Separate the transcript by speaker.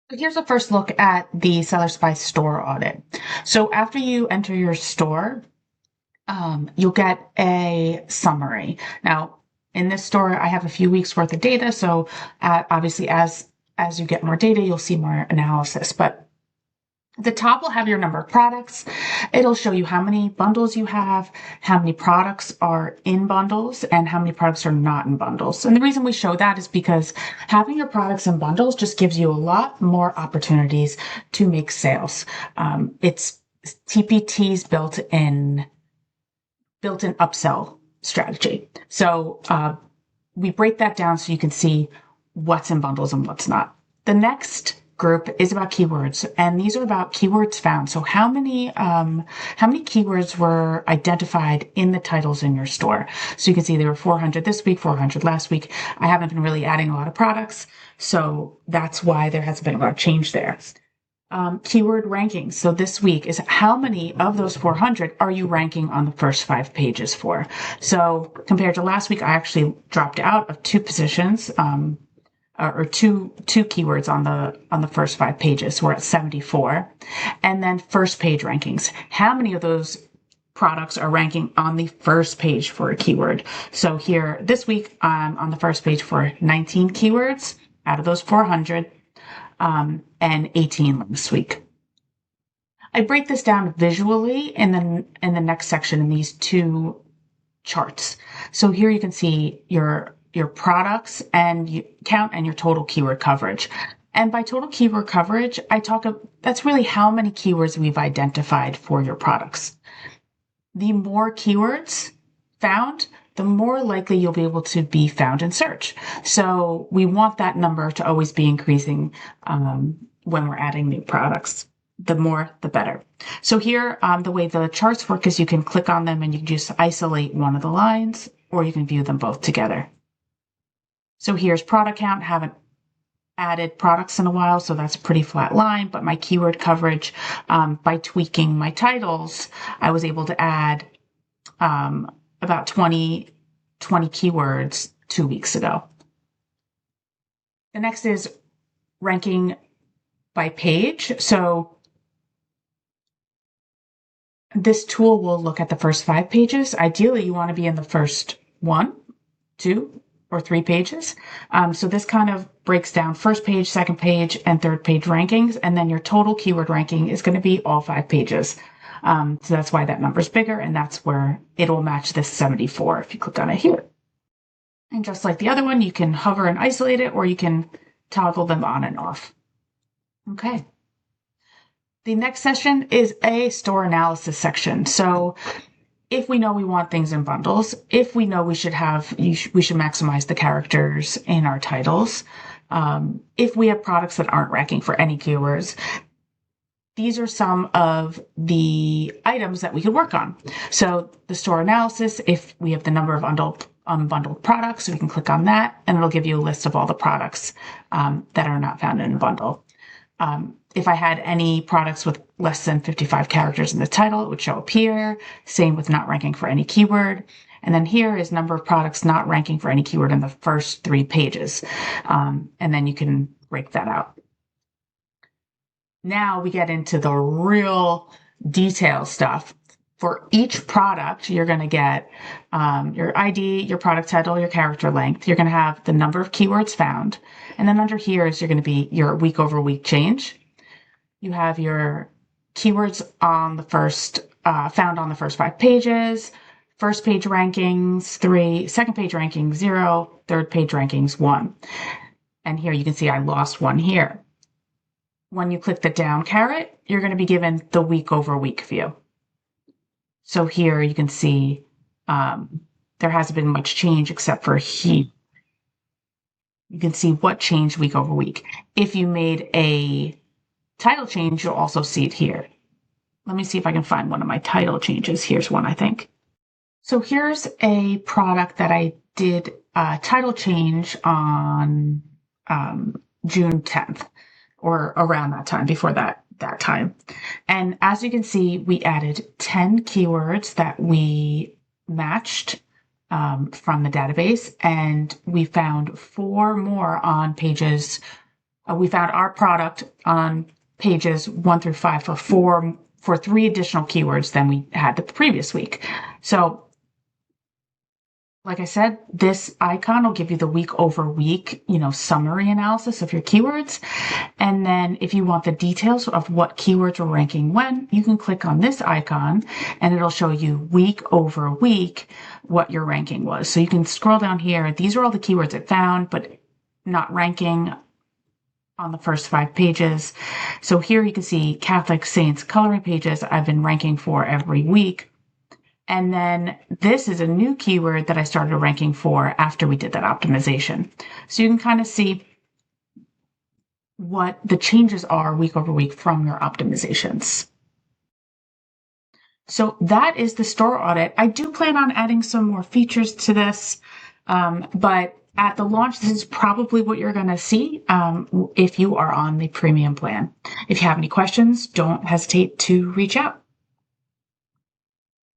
Speaker 1: Here's a first look at the SellerSpy store audit. So after you enter your store, you'll get a summary. Now, in this store, I have a few weeks worth of data. So obviously, as you get more data, you'll see more analysis. But the top will have your number of products. It'll show you how many bundles you have, how many products are in bundles, and how many products are not in bundles. And the reason we show that is because having your products in bundles just gives you a lot more opportunities to make sales. It's TPT's built-in upsell strategy. So we break that down so you can see what's in bundles and what's not. The next group is about keywords, and these are about keywords found. So how many keywords were identified in the titles in your store? So you can see there were 400 this week, 400 last week. I haven't been really adding a lot of products, so that's why there hasn't been a lot of change there. Keyword rankings. So this week is how many of those 400 are you ranking on the first 5 pages for? So compared to last week, I actually dropped out of 2 positions, or two keywords on the first 5 pages. We're at 74. And then first page rankings. How many of those products are ranking on the first page for a keyword? So here this week, I'm on the first page for 19 keywords out of those 400, and 18 last week. I break this down visually in the next section in these 2 charts. So here you can see your products and count and your total keyword coverage. And by total keyword coverage, that's really how many keywords we've identified for your products. The more keywords found, the more likely you'll be able to be found in search. So we want that number to always be increasing when we're adding new products. The more, the better. So here, the way the charts work is you can click on them and you can just isolate one of the lines, or you can view them both together. So here's product count. Haven't added products in a while, so that's a pretty flat line. But my keyword coverage, by tweaking my titles, I was able to add about 20 keywords 2 weeks ago. The next is ranking by page. So this tool will look at the first 5 pages. Ideally, you want to be in the first 1, 2, or 3 pages. So this kind of breaks down first page, second page, and third page rankings. And then your total keyword ranking is going to be all 5 pages. So that's why that number is bigger, and that's where it'll match this 74 if you click on it here. And just like the other one, you can hover and isolate it, or you can toggle them on and off. Okay. The next section is a store analysis section. So if we know we want things in bundles, if we know we should maximize the characters in our titles, if we have products that aren't ranking for any keywords, these are some of the items that we could work on. So the store analysis, if we have the number of unbundled products, we can click on that and it'll give you a list of all the products that are not found in a bundle. If I had any products with less than 55 characters in the title, it would show up here. Same with not ranking for any keyword. And then here is number of products not ranking for any keyword in the first 3 pages. And then you can break that out. Now we get into the real detail stuff. For each product, you're going to get your ID, your product title, your character length. You're going to have the number of keywords found. And then under here is you're going to be your week over week change. You have your keywords on the first, found on the first 5 pages, first page rankings 3, second page rankings 0, third page rankings 1. And here you can see I lost 1 here. When you click the down caret, you're going to be given the week over week view. So here you can see there hasn't been much change except for here. You can see what changed week over week. If you made a title change, you'll also see it here. Let me see if I can find one of my title changes. Here's one, I think. So here's a product that I did a title change on June 10th, or around that time, before that time. And as you can see, we added 10 keywords that we matched from the database, and we found 4 more on pages We found our product on pages 1 through 5 for 3 additional keywords than we had the previous week. So like I said, this icon will give you the week over week, summary analysis of your keywords. And then if you want the details of what keywords were ranking when, you can click on this icon and it'll show you week over week what your ranking was. So you can scroll down here. These are all the keywords it found, but not ranking on the first 5 pages. So here you can see Catholic saints coloring pages I've been ranking for every week. And then this is a new keyword that I started ranking for after we did that optimization. So you can kind of see what the changes are week over week from your optimizations. So that is the store audit. I do plan on adding some more features to this, but at the launch, this is probably what you're going to see if you are on the premium plan. If you have any questions, don't hesitate to reach out.